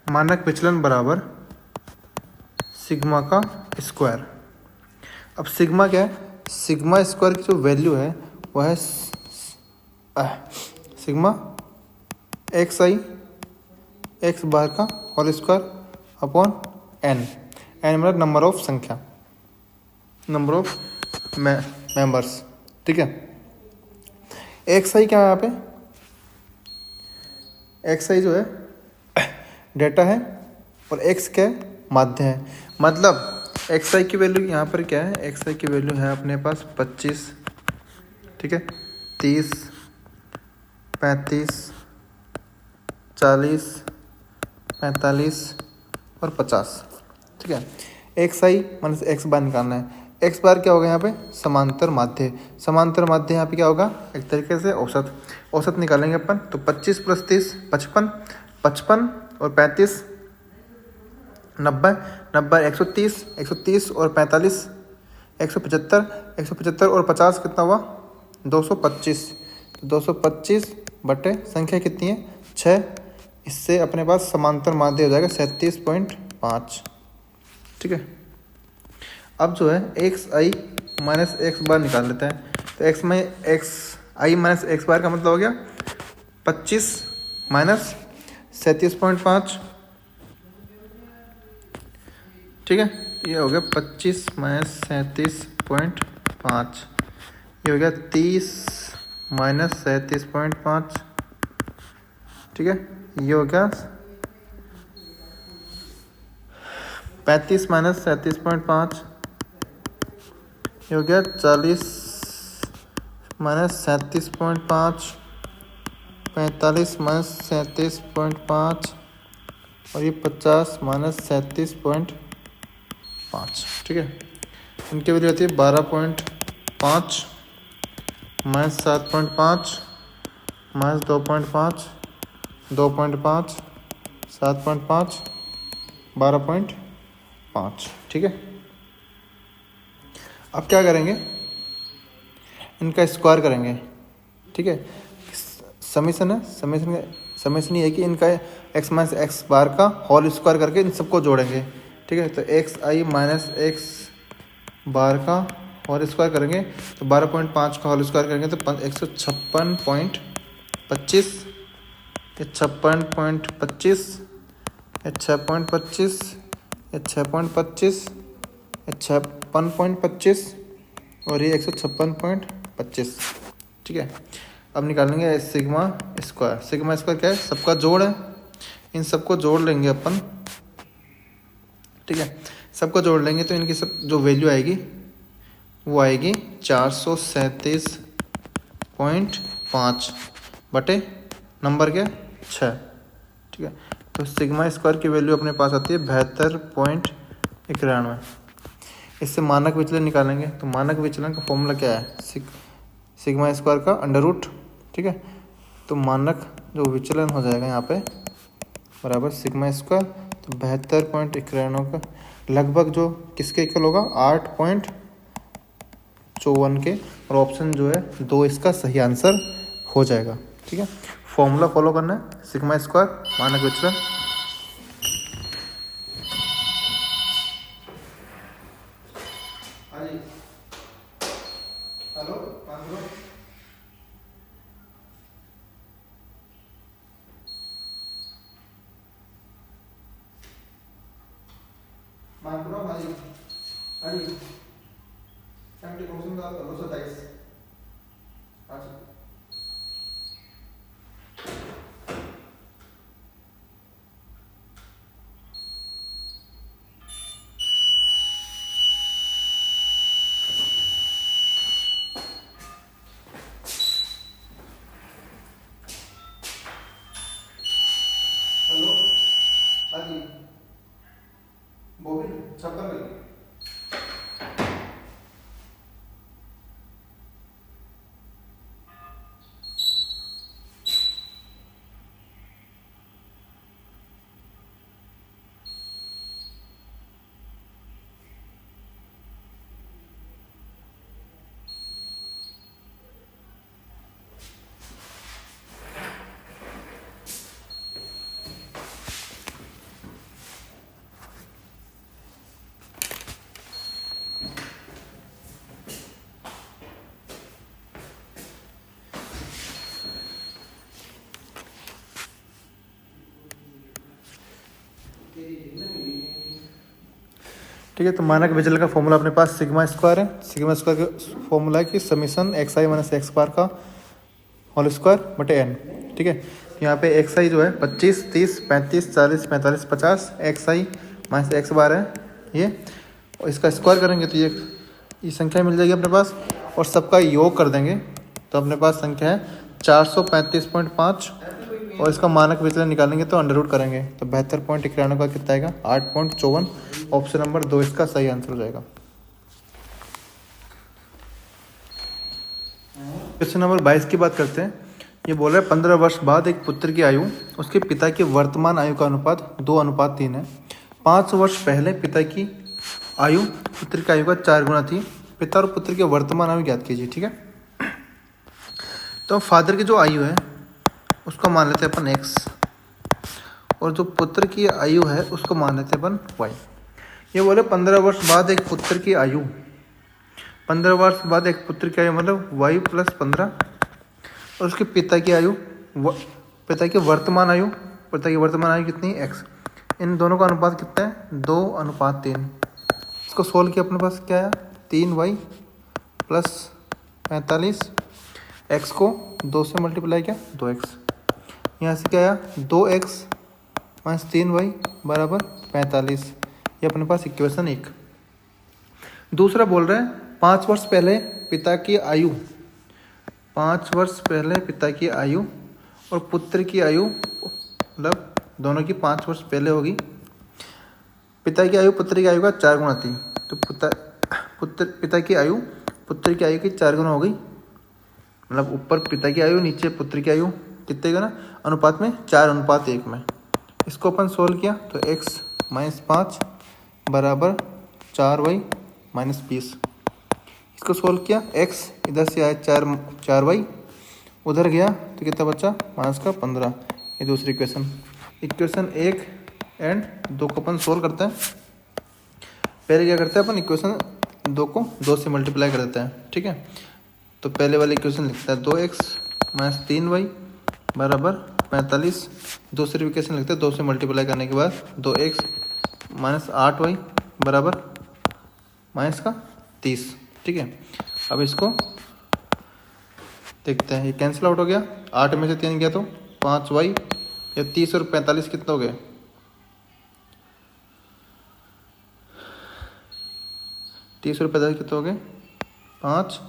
मानक विचलन बराबर सिग्मा का स्क्वायर। अब सिग्मा क्या है, सिग्मा स्क्वायर की जो वैल्यू है वह है sigma x i x bar का whole square upon n. N मतलब नंबर ऑफ संख्या, नंबर ऑफ मेंबर्स, ठीक है। एक्स आई क्या है यहाँ पे, एक्स आई जो है डेटा है और एक्स क्या है, माध्य है। मतलब एक्स आई की वैल्यू यहाँ पर क्या है, एक्स आई की वैल्यू है अपने पास 25, ठीक है, 30, 35, 40, 45 और 50, ठीक है। एक्स आई माइनस एक्स बार निकालना है। एक्स बार क्या होगा यहाँ पे, समांतर माध्य। समांतर माध्य यहाँ पे क्या होगा, एक तरीके से औसत। औसत निकालेंगे अपन तो 25 + 30 55, 55 और 35 90, 90 130, 130 और 45 175, 175 और 50 कितना हुआ 225। 225 बटे संख्या कितनी है 6, इससे अपने पास समांतर माध्य हो जाएगा 37.5, ठीक है। अब जो है एक्स आई माइनस एक्स बार निकाल लेते हैं। तो एक्स आई माइनस एक्स बार का मतलब हो गया 25 माइनस 37.5, ठीक है। ये हो गया 25 माइनस 37.5, ये हो गया 30 माइनस 37.5, ठीक है। ये हो गया 35 माइनस 37.5, ये हो गया 40 माइनस 37.5, 45 माइनस 37.5 और ये 50 माइनस 37.5, ठीक है। इनकी वैल्यू आती है 12.5 माइनस 7.5 माइनस 2.5, 2.5, 7.5, 12.5, ठीक है। अब क्या करेंगे, इनका स्क्वायर करेंगे, ठीक है। समीशन है, समीशन ये है कि इनका एक्स माइनस एक्स बार का होल स्क्वायर करके इन सबको जोड़ेंगे, ठीक है। तो एक्स आई माइनस एक्स बार का होल स्क्वायर करेंगे तो 12.5 का होल स्क्वायर करेंगे तो 156.25, 56.25, 6.25, 6.25, 56.25 और ये 156.25, ठीक है। अब निकालेंगे सिग्मा स्क्वायर। सिग्मा स्क्वायर क्या है, सबका जोड़ है, इन सबको जोड़ लेंगे अपन, ठीक है। सबको जोड़ लेंगे तो इनकी सब जो वैल्यू आएगी वो आएगी 437.5 बटे नंबर क्या 6, ठीक है। तो सिग्मा स्क्वायर की वैल्यू अपने पास आती है 72.91। इससे मानक विचलन निकालेंगे तो मानक विचलन का फॉर्मूला क्या है, सिग्मा स्क्वायर का अंडर रूट, ठीक है। तो मानक जो विचलन हो जाएगा यहाँ पे बराबर सिग्मा स्क्वायर, तो 72.91 का लगभग जो किसके इक्वल होगा 8.54 के, और ऑप्शन जो है 2 इसका सही आंसर हो जाएगा, ठीक है। फॉर्मूला फॉलो करना है, सिग्मा स्क्वायर मानक विचलन। हेलो मानपुरा हाजी हाजी 70% का 227। अच्छा हेलो हाजी बोबिन 56 में ठीक है, तो मानक विचलन का फॉर्मूला अपने पास सिग्मा स्क्वायर है। सिग्मा स्क्वायर का फॉर्मूला है कि समीशन एक्स आई माइनस एक्स बार का होल स्क्वायर बटे एन। ठीक है, यहाँ पे एक्स आई जो है 25, 30, 35, 40, 45, 50 एक्स आई माइनस एक्स बार है ये, और इसका स्क्वायर करेंगे तो ये संख्या मिल जाएगी अपने पास, और सबका योग कर देंगे तो अपने पास संख्या है 435.5, और इसका मानक विचलन निकालेंगे तो अंडर रूट करेंगे तो 72.91 का कितना आएगा 8.54। ऑप्शन नंबर 2 इसका सही आंसर हो जाएगा। क्वेश्चन नंबर 22 की बात करते हैं। ये बोल रहा है 15 वर्ष बाद एक पुत्र की आयु उसके पिता की वर्तमान आयु का अनुपात 2:3 है। 5 वर्ष पहले पिता की आयु पुत्र की आयु का 4 गुना थी। पिता और पुत्र की वर्तमान आयु ज्ञात कीजिए। ठीक है, तो फादर की जो आयु है उसको मान लेते हैं अपन x, और जो पुत्र की आयु है उसको मान लेते हैं अपन y। ये बोले 15 वर्ष बाद एक पुत्र की आयु, 15 वर्ष बाद एक पुत्र की आयु मतलब y + 15, और उसके पिता की आयु पिता की वर्तमान आयु कितनी है x। इन दोनों का अनुपात कितना है 2:3। इसको सोल्व किया अपने पास क्या आया 3y + 45, x को 2 से मल्टीप्लाई किया 2x, यहाँ से क्या आया 2x - 3y = 45। ये अपने पास इक्वेशन 1। दूसरा बोल रहे हैं 5 वर्ष पहले पिता की आयु, 5 वर्ष पहले पिता की आयु और पुत्र की आयु मतलब दोनों की 5 वर्ष पहले होगी। पिता की आयु पुत्र की आयु का 4 गुना थी, तो पिता की आयु पुत्र की आयु की 4 गुना हो गई, मतलब ऊपर पिता की आयु नीचे पुत्र की आयु कितने का ना अनुपात में 4:1 में। इसको अपन सोल्व किया तो x - 5 = 4y - 20। इसको सोल्व किया x इधर से आया 4y उधर गया तो कितना बचा -15। ये दूसरी इक्वेशन 1 एंड 2 को अपन सोल्व करते हैं। पहले क्या करते हैं अपन इक्वेशन 2 को 2 से मल्टीप्लाई कर देते हैं। ठीक है, तो पहले वाली इक्वेशन लिखता है 2x - 3y = 45। दूसरी इक्वेशन लिखते हैं 2 से मल्टीप्लाई करने के बाद 2x - 8y = -30। ठीक है, अब इसको देखते हैं, ये कैंसिल आउट हो गया, 8 में से 3 गया तो 5y, या 30 और 45 कितना हो गए 30 और 45 कितना हो गए 5,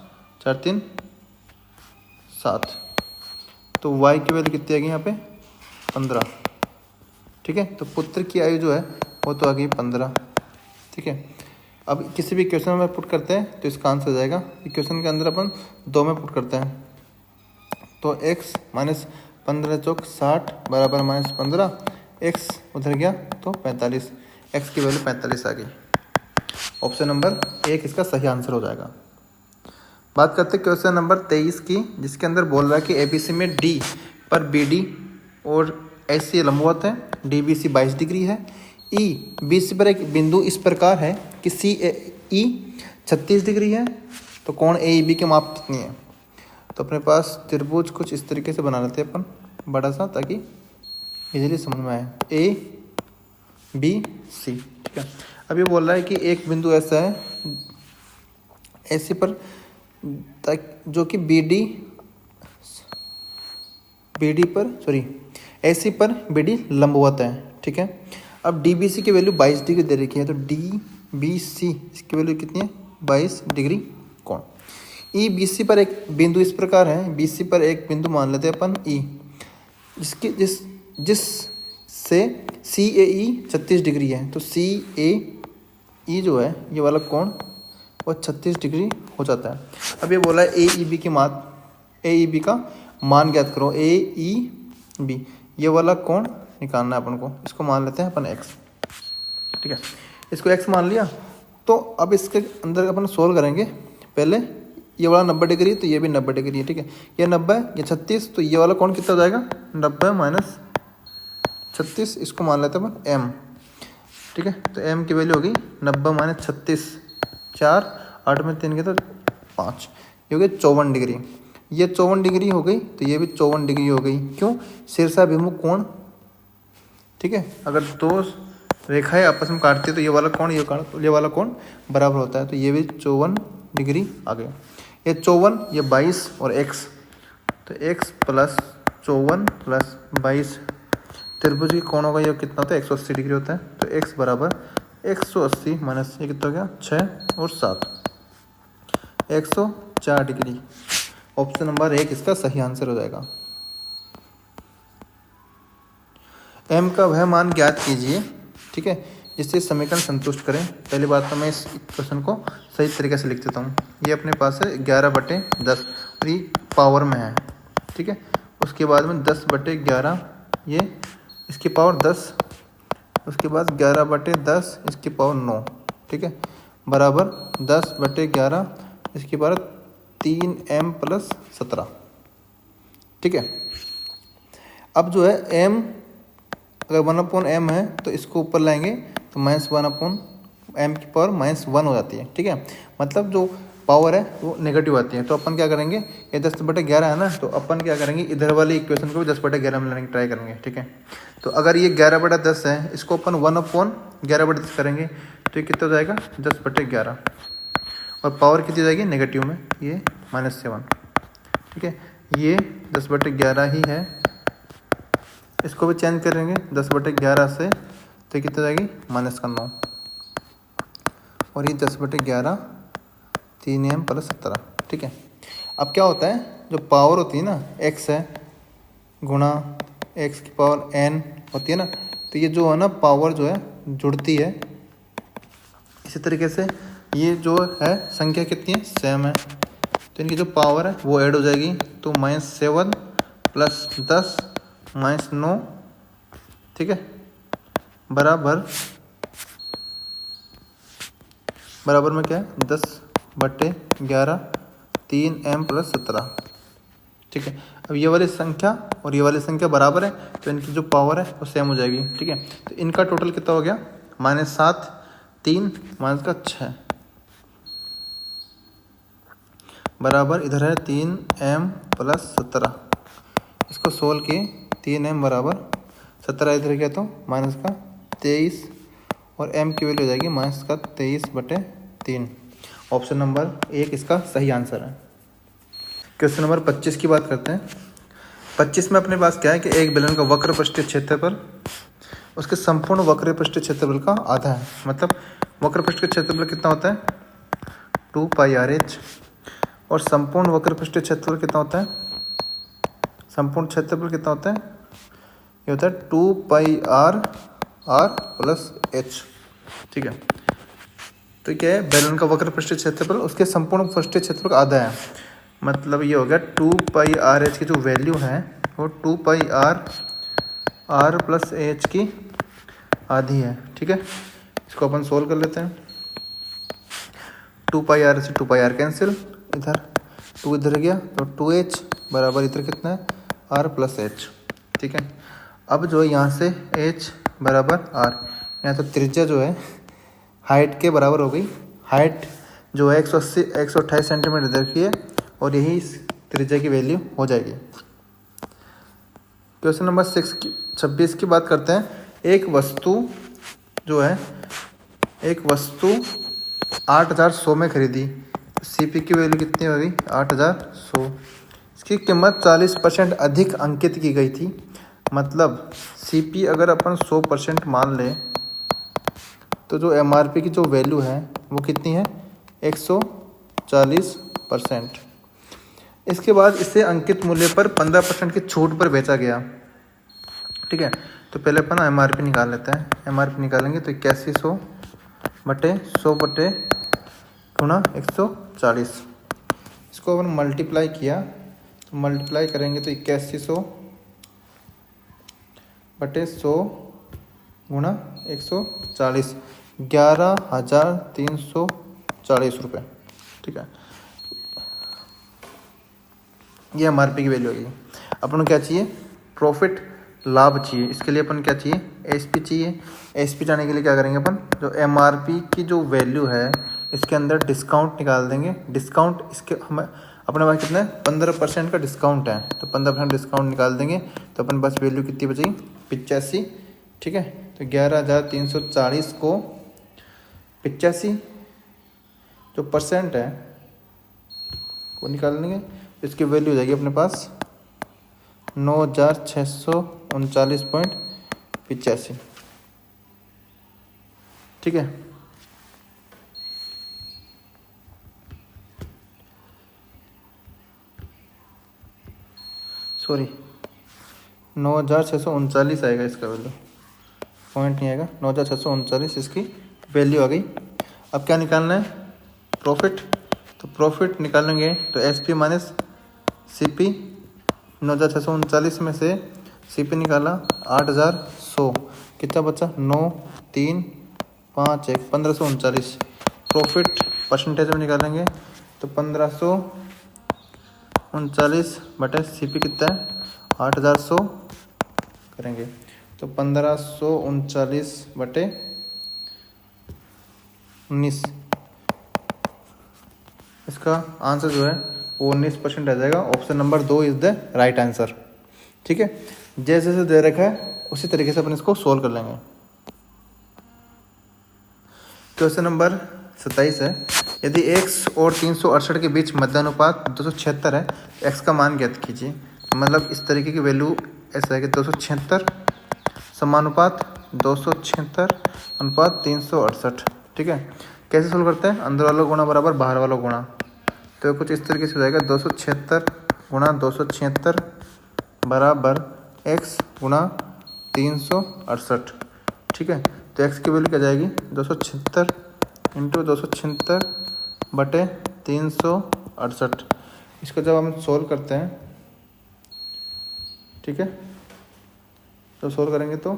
4, 3, 7। तो y की वैल्यू कितनी आ गई यहाँ पे 15। ठीक है, तो पुत्र की आयु जो है वो तो आ गई 15। ठीक है, अब किसी भी इक्वेशन में पुट करते हैं तो इसका आंसर जाएगा, इक्वेशन के अंदर अपन 2 में पुट करते हैं तो x - 15 चौक 60 = -15, x उधर गया तो 45, x की वैल्यू 45 आ गई। ऑप्शन नंबर 1 इसका सही आंसर हो जाएगा। बात करते हैं क्वेश्चन नंबर 23 की, जिसके अंदर बोल रहा है कि ABC में D पर BD और AC लंबवत है, DBC 22 डिग्री है, BC पर एक बिंदु इस प्रकार है कि CAE 36 डिग्री है, तो कोण AEB के माप कितनी है। तो अपने पास त्रिभुज कुछ इस तरीके से बना लेते हैं अपन बड़ा सा, ताकि इजीली समझ में आए ABC। ठीक है, अब ये बोल रहा है कि एक बिंदु ऐसा है AC पर जो कि AC पर BD लंबवत है। ठीक है, अब DBC की वैल्यू 22 डिग्री दे रखी है, तो DBC इसकी वैल्यू कितनी है 22 डिग्री कोण। EBC पर एक बिंदु इस प्रकार है, BC पर एक बिंदु मान लेते हैं अपन E, जिससे CAE 36 डिग्री है, तो CAE जो है ये वाला कोण वो 36 डिग्री हो जाता है। अब ये बोला है AEB का मान ज्ञात करो, AEB ये वाला कोण निकालना है अपन को, इसको मान लेते हैं अपन x। ठीक है, इसको x मान लिया, तो अब इसके अंदर अपन सोल्व करेंगे। पहले ये वाला 90 डिग्री, तो ये भी 90 डिग्री है। ठीक है, ये 90 ये 36, तो ये वाला कोण कितना हो जाएगा 90 - 36, इसको मान लेते हैं अपन m। ठीक है, तो m की वैल्यू होगी 90 - 36, 4, 8 में 3 के तो 5, ये हो गई 54 डिग्री। ये 54 डिग्री हो गई, तो ये भी 54 डिग्री हो गई। क्यों, शीर्षाभिमुख कोण। ठीक है, अगर दो रेखाएं आपस में काटती है तो ये वाला कोण ये वाला कोण बराबर होता है, तो ये भी 54 डिग्री आ गया। ये 54, ये 22 और x, तो x प्लस 54 प्लस 22 त्रिभुज की कोणों का योग कितना होता है 180 डिग्री होता है। तो x बराबर 180 माइनस ये कितना हो गया 6 और 7, 104 डिग्री। ऑप्शन नंबर 1 इसका सही आंसर हो जाएगा। m का वह मान ज्ञात कीजिए, ठीक है, जिससे समीकरण संतुष्ट करें। पहली बात तो मैं इस क्वेश्चन को सही तरीके से लिख देता हूँ। ये अपने पास है 11/10 और ये पावर में है, ठीक है। उसके बाद में 10/11 ये इसकी पावर 10, उसके बाद 11/10 इसकी पावर 9, ठीक है, बराबर 10/11 इसकी पावर 3m प्लस 17, ठीक है। अब जो है m अगर 1/m है तो इसको ऊपर लाएंगे तो -1/m की पावर -1 हो जाती है, ठीक है। मतलब जो पावर है वो नेगेटिव आती है। तो अपन क्या करेंगे, ये 10/11 है ना, तो अपन क्या करेंगे इधर वाली इक्वेशन को भी 10/11 में लाने की ट्राई करेंगे, ठीक है। तो अगर ये 11/10 है, इसको अपन 1/11/10 करेंगे तो ये कितना हो जाएगा 10/11 और पावर कितनी जाएगी नेगेटिव में, ये -7, ठीक है। ये 10/11 ही है, इसको भी चेंज करेंगे 10/11 से तो ये कितना जाएगी -9 और ये 10/11 3m प्लस 17, ठीक है। अब क्या होता है, जो पावर होती है ना x है गुणा x की पावर n होती है ना, तो ये जो है ना पावर जो है जुड़ती है। इसी तरीके से ये जो है संख्या कितनी है सेम है, तो इनकी जो पावर है वो ऐड हो जाएगी। तो -7 प्लस 10 -9, ठीक है, बराबर में क्या है 10/11 3m प्लस 17, ठीक है। अब ये वाली संख्या और ये वाली संख्या बराबर है तो इनकी जो पावर है वो सेम हो जाएगी, ठीक है। तो इनका टोटल कितना हो गया -7 3 -6 बराबर इधर है 3m प्लस 17। इसको सोल्व किए 3m बराबर 17 इधर गया तो -23 और m की वैल्यू हो जाएगी -23/3। ऑप्शन नंबर 1 इसका सही आंसर है। क्वेश्चन नंबर 25 की बात करते हैं। 25 में अपने पास क्या है कि एक बेलन का वक्र पृष्ठीय क्षेत्रफल उसके संपूर्ण वक्र पृष्ठीय क्षेत्रफल का आधा है। मतलब वक्र पृष्ठीय क्षेत्रफल कितना होता है 2πRh और संपूर्ण वक्र पृष्ठीय क्षेत्रफल कितना होता है, संपूर्ण क्षेत्रफल कितना होता है, ये होता है 2πr प्लस h, ठीक है। तो क्या है बेलन का वक्र पृष्ठीय क्षेत्रफल उसके संपूर्ण पृष्ठीय क्षेत्रफल का आधा है। मतलब ये हो गया 2πRh की जो वैल्यू है वो 2πr प्लस h की आधी है, ठीक है। इसको अपन सोल्व कर लेते हैं। 2πr से 2πr कैंसिल, इधर 2 इधर गया तो 2h बराबर इधर कितना है r प्लस h, ठीक है। अब जो है यहाँ से h बराबर r, यहाँ तो त्रिज्या जो है हाइट के बराबर हो गई। हाइट जो है 128 सेंटीमीटर देखी है और यही त्रिज्या की वैल्यू हो जाएगी। क्वेश्चन नंबर 26 की बात करते हैं। एक वस्तु जो है 8100 में खरीदी, सीपी की वैल्यू कितनी होगी 8100। इसकी कीमत 40% अधिक अंकित की गई थी। मतलब सीपी अगर अपन 100% मान लें तो जो एमआरपी की जो वैल्यू है वो कितनी है 140%। इसके बाद इसे अंकित मूल्य पर 15% की छूट पर बेचा गया, ठीक है। तो पहले अपन एमआरपी निकाल लेते हैं। एमआरपी निकालेंगे तो 8100/100 गुणा 140। इसको अपन मल्टीप्लाई किया तो मल्टीप्लाई करेंगे तो 8100/100 गुणा 140 11,340 रुपये, ठीक है। ये एमआरपी की वैल्यू होगी। अपन को क्या चाहिए प्रॉफिट लाभ चाहिए। इसके लिए अपन क्या चाहिए एसपी चाहिए। एसपी जाने के लिए क्या करेंगे अपन जो एमआरपी की जो वैल्यू है इसके अंदर डिस्काउंट निकाल देंगे। डिस्काउंट इसके हमें अपने पास कितना है 15% का डिस्काउंट है तो 15% डिस्काउंट निकाल देंगे तो अपन बस वैल्यू कितनी बचेगी 85, ठीक है। तो 11,340 को 85 जो परसेंट है वो निकाल लेंगे। इसकी वैल्यू हो जाएगी अपने पास 9,639.85। ठीक है। सॉरी 9,639 आएगा इसका वैल्यू, पॉइंट नहीं आएगा, 9,639 इसकी वैल्यू आ गई। अब क्या निकालना है? प्रॉफिट। तो प्रॉफिट निकालेंगे तो SP माइनस CP, 9,639 में से CP निकाला 8,100, कितना बचा? 9, 3, 5, 1, 1,539। प्रॉफिट परसेंटेज में निकालेंगे तो 1,539 बटे CP कितना है? 8,100 करेंगे तो 1,539 बटे 19, इसका आंसर जो है वो 19% आ जाएगा। Option number 2 is the right answer. ठीक है। जैसे जैसे दे रखा है उसी तरीके से अपन इसको सोल्व कर लेंगे। क्वेश्चन नंबर 27 है, यदि x और 368 के बीच मध्यानुपात 276 है, x का मान ज्ञात कीजिए। मतलब इस तरीके की वैल्यू ऐसा है कि 276 समानुपात 276 अनुपात 368। ठीक है। कैसे सोल्व करते हैं? अंदर वाला गुणा बराबर बाहर वाला गुणा, तो कुछ इस तरीके से हो जाएगा 276 गुणा 276 बराबर x गुणा 368। ठीक है। तो x की वैल्यू क्या जाएगी? 276 इंटू 276 बटे 368। इसको जब हम सोल्व करते हैं, ठीक है, तो सोल्व करेंगे तो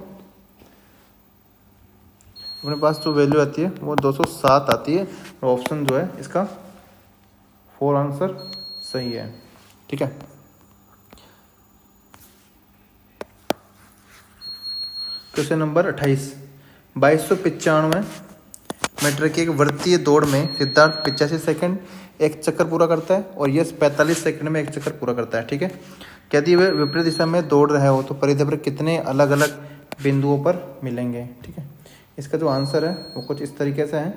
अपने पास जो वैल्यू आती है वो 207 आती है। और ऑप्शन जो है इसका 4 आंसर सही है। ठीक है। क्वेश्चन नंबर 28, 2295 मीटर की एक वृत्तीय दौड़ में सिद्धार्थ 85 सेकंड एक चक्कर पूरा करता है और यश 45 सेकंड में एक चक्कर पूरा करता है। ठीक है। यदि वे विपरीत दिशा में दौड़ रहे हो तो परिधि पर कितने अलग अलग बिंदुओं पर मिलेंगे? ठीक है। इसका जो आंसर है वो कुछ इस तरीके से है।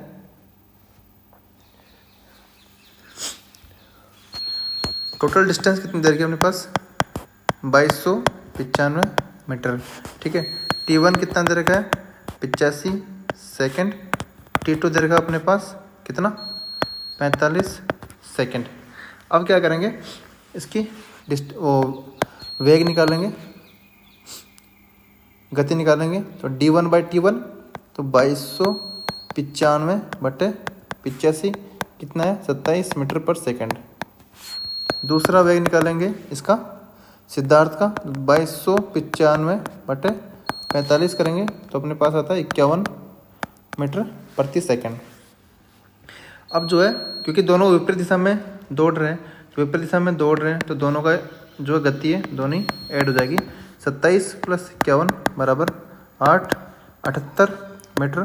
टोटल डिस्टेंस कितनी देर की अपने पास? 2295 मीटर। ठीक है। T1 कितना देर का है? 85 सेकंड। T2 देर का अपने पास कितना? 45 सेकंड। अब क्या करेंगे? इसकी वेग निकालेंगे, गति निकालेंगे। तो D1/T1 तो 2295 बटे 85 कितना है? 27 मीटर पर सेकंड। दूसरा वेग निकालेंगे इसका सिद्धार्थ का, 2295 बटे 45 करेंगे तो अपने पास आता है 51 मीटर प्रति सेकंड। अब जो है क्योंकि दोनों विपरीत दिशा में दौड़ रहे हैं, तो दोनों का जो गति है दोनों ही ऐड हो जाएगी। 27 + 51 बराबर 78 मीटर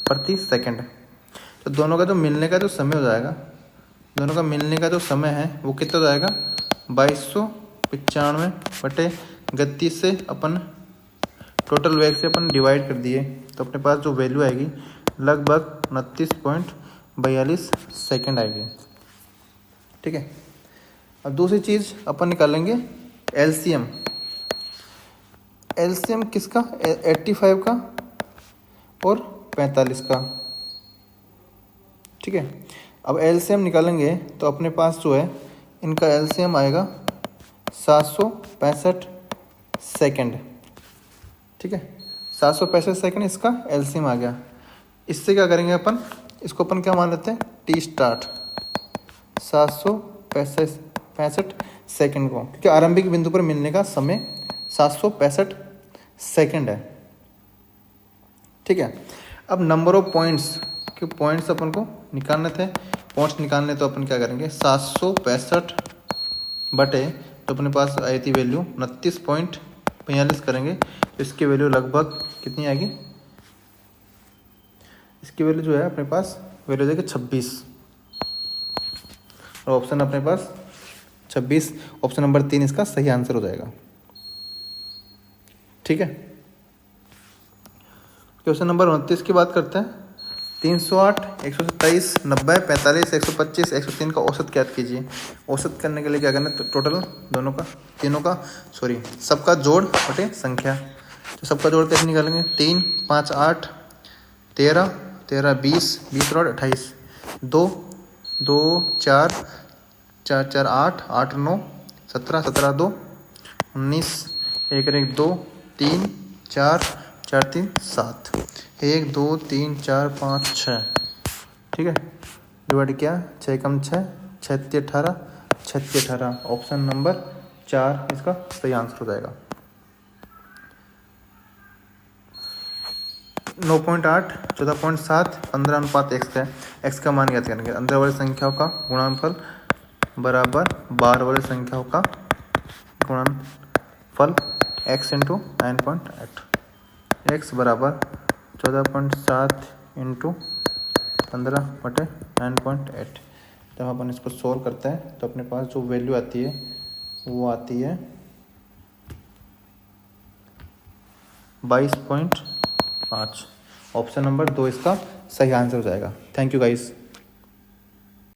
प्रति सेकंड। तो दोनों का जो मिलने का जो समय हो जाएगा, वो कितना हो जाएगा? 2295 बटे गति से अपन टोटल वेग से अपन डिवाइड कर दिए तो अपने पास जो वैल्यू आएगी लगभग 29.42 सेकंड आएगी। ठीक है। अब दूसरी चीज़ अपन निकालेंगे LCM किसका? 85 का और 45 का। ठीक है। अब LCM निकालेंगे तो अपने पास जो है इनका LCM आएगा 765 सेकंड। ठीक है। 765 सेकंड इसका LCM आ गया। इससे क्या करेंगे अपन? इसको अपन क्या मान लेते हैं? T स्टार्ट 765 सेकंड को, क्योंकि आरंभिक बिंदु पर मिलने का समय 765 सेकंड है। ठीक है। अब नंबर ऑफ पॉइंट्स, क्योंकि पॉइंट्स अपन को निकालने थे, पॉइंट्स निकालने तो अपन क्या करेंगे? 765 बटे तो अपने पास आई थी वैल्यू 29.42 करेंगे तो इसकी वैल्यू लगभग कितनी आएगी? इसकी वैल्यू जो है अपने पास वैल्यू देगी 26 और ऑप्शन अपने पास 26, ऑप्शन नंबर 3 इसका सही आंसर हो जाएगा। ठीक है। क्वेश्चन नंबर 29 की बात करते हैं। 308, 127, 90, 45, 125, 103 का औसत ज्ञात कीजिए। औसत करने के लिए क्या करना है, तो टोटल दोनों का, तीनों का, सॉरी सबका जोड़ बटे संख्या। तो सबका जोड़ कैसे निकालेंगे, 3, 5, 8, 13, 13, 20, 20 और 28, 2, 2, 4, 4, 4, 8, 8, 9, 17, 17, 2, 19, 1, 1, 2, 3, 4, 4, 3, 7, 1, 2, 3, 4, 5, 6, ठीक है। डिवाइड किया, 6 कम 6, 6 18, 6 18, ऑप्शन नंबर 4 इसका सही आंसर हो जाएगा। 9.8, 14.7, 15:x है। x का मान ज्ञात करेंगे। अंदर वाली संख्याओं का गुणनफल बराबर बाहर वाली संख्याओं का गुणनफल x इंटू 9.8। x बराबर 14.7 इंटू 15/9.8। जब अपन इसको सोल्व करते हैं तो अपने पास जो वैल्यू आती है वो आती है 22.5। ऑप्शन नंबर 2 इसका सही आंसर हो जाएगा। Thank you guys.